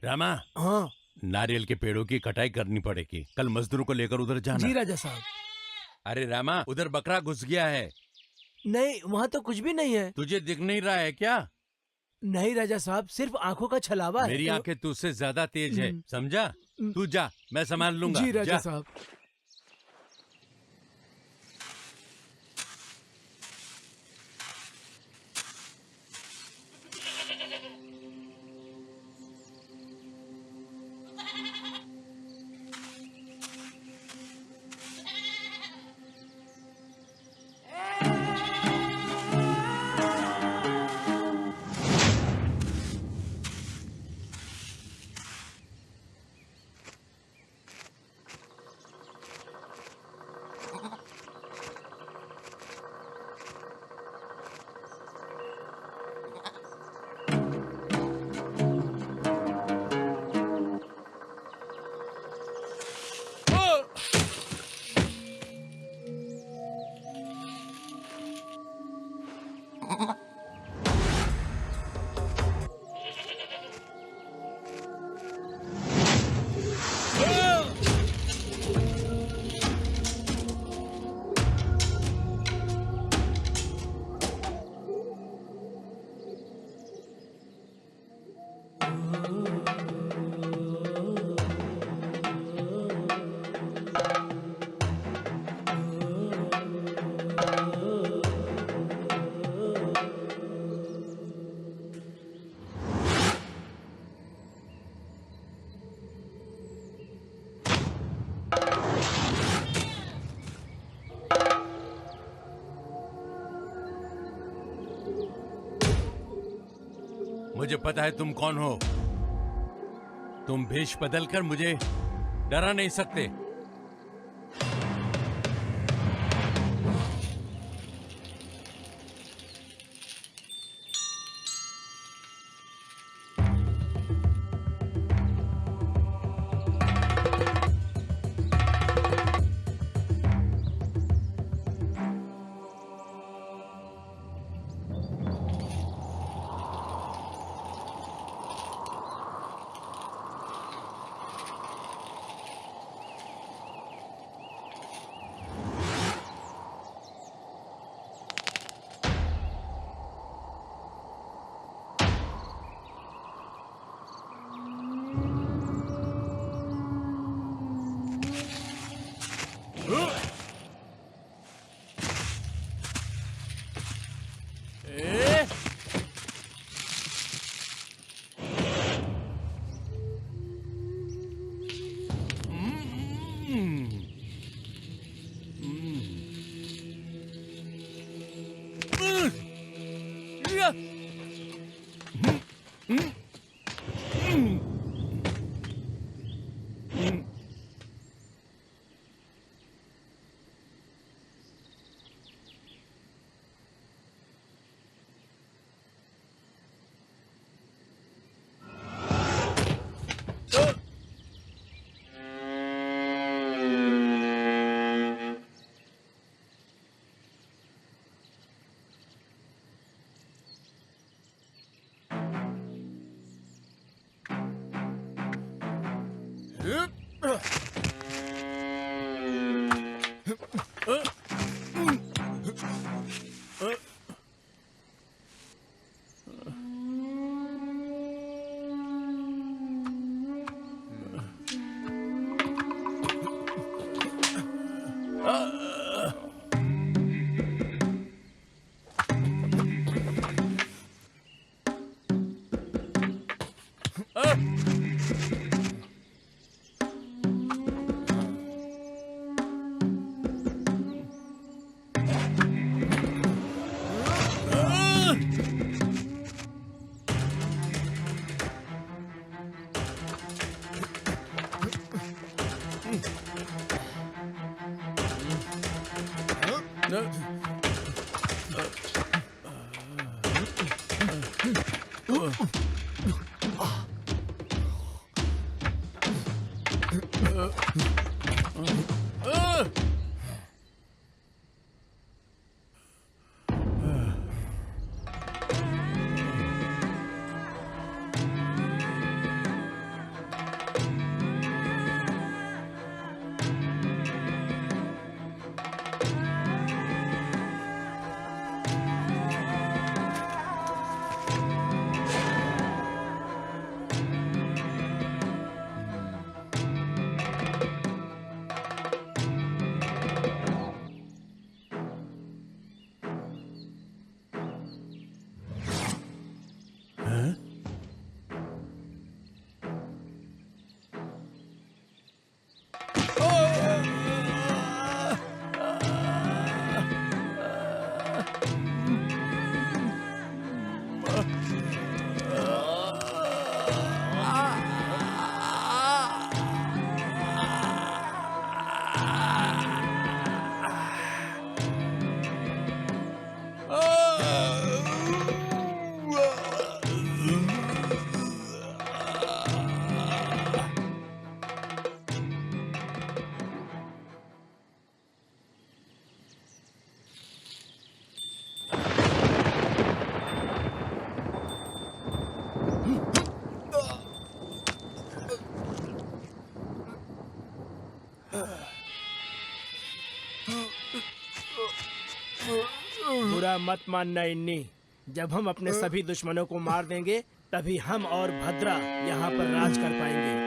रामा, हाँ नारियल के पेड़ों की कटाई करनी पड़ेगी। कल मजदूरों को लेकर उधर जाना। जी राजा साहब। अरे रामा, उधर बकरा घुस गया है। नहीं, वहाँ तो कुछ भी नहीं है। तुझे दिख नहीं रहा है क्या? नहीं राजा साहब, सिर्फ आंखों का छलावा है। मेरी आंखें तुझसे ज्यादा तेज है, समझा? तू जा, मैं संभाल लूंगा। जी राजा जा। साहब। मुझे पता है तुम कौन हो। तुम भेष बदलकर मुझे डरा नहीं सकते। बुरा मत मानना इन्नी। जब हम अपने सभी दुश्मनों को मार देंगे तभी हम और भद्रा यहाँ पर राज कर पाएंगे।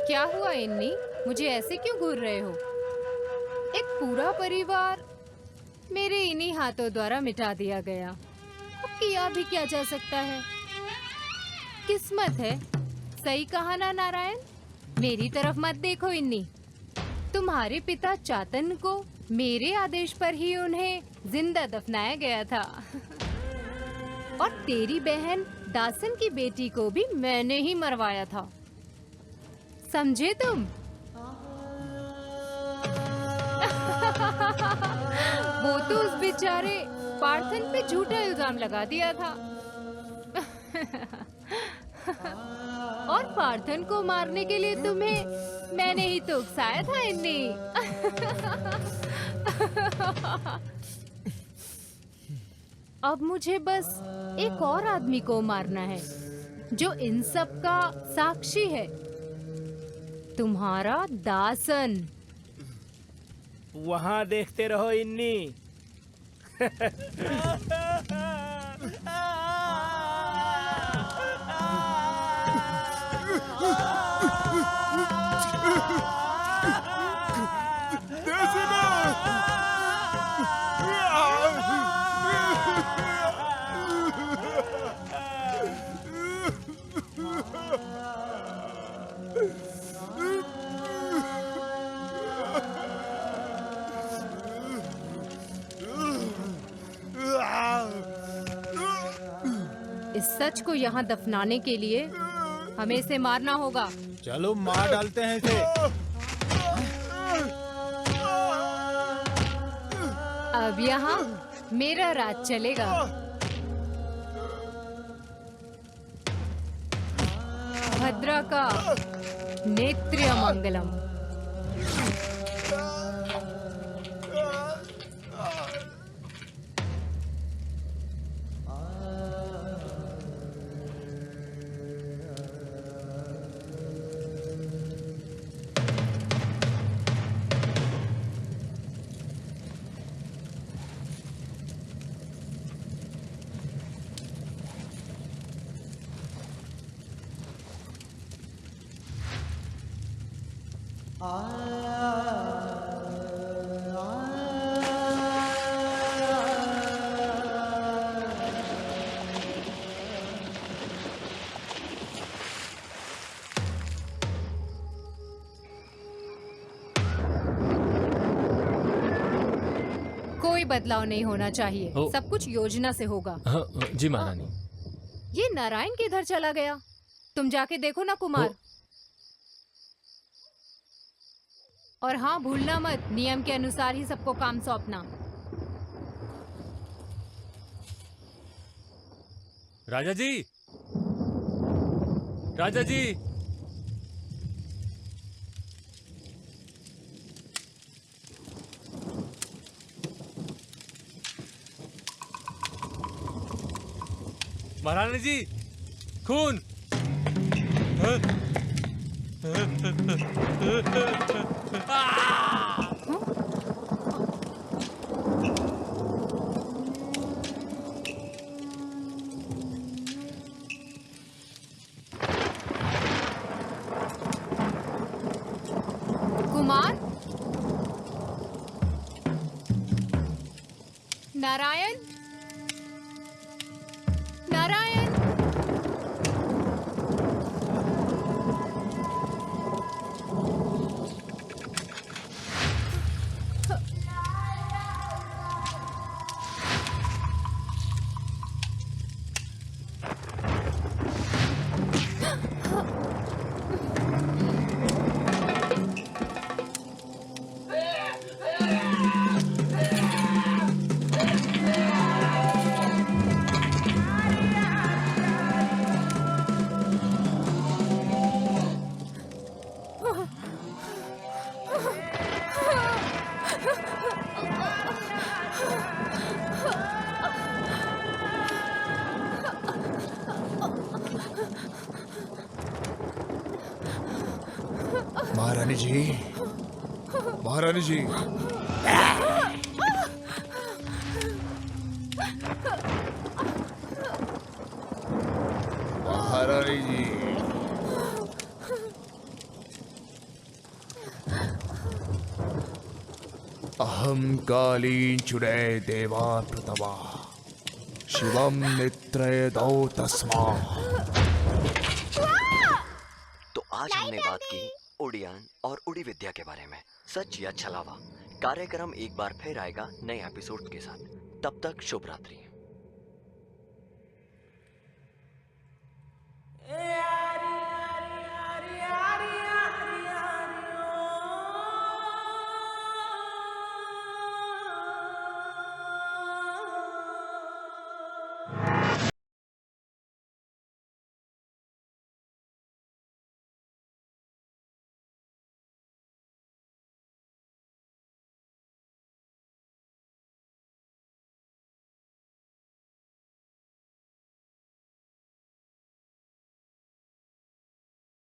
क्या हुआ इन्नी? मुझे ऐसे क्यों घूर रहे हो? एक पूरा परिवार मेरे इन्हीं हाथों द्वारा मिटा दिया गया। अब किया भी क्या जा सकता है? किस्मत है। सही कहा ना नारायण? मेरी तरफ मत देखो इन्हीं। तुम्हारे पिता चातन को मेरे आदेश पर ही उन्हें जिंदा दफनाया गया था। और तेरी बहन दासन की बेटी को भी मैंने ही मरवाया था। समझे तुम? वो तो उस बेचारे पार्थन पे झूठा इल्जाम लगा दिया था। और पार्थन को मारने के लिए तुम्हें मैंने ही तो उकसाया था इन्हीं। अब मुझे बस एक और आदमी को मारना है जो इन सब का साक्षी है। तुम्हारा दासन। वहाँ देखते रहो इन्नी। इस सच को यहाँ दफनाने के लिए हमें इसे मारना होगा। चलो मार डालते हैं इसे। अब यहाँ मेरा राज चलेगा। भद्रा का नेत्र्य मंगलम। कोई बदलाव नहीं होना चाहिए। सब कुछ योजना से होगा। जी महारानी। ये नारायण किधर चला गया? तुम जाके देखो ना कुमार। और हाँ, भूलना मत, नियम के अनुसार ही सबको काम सौंपना। राजा जी, राजा जी। महारानी जी, खून। कुमार, नारायण, नारायण। महारानी जी, महारानी जी। महारानी जी। अहम कालीन चुड़ै देवा प्रतमा शिवम नित्रय दो तस्मा। तो आज हमने बात की उड़ियान और उड़ी विद्या के बारे में। सच या छलावा कार्यक्रम एक बार फिर आएगा नए एपिसोड के साथ। तब तक शुभ रात्रि।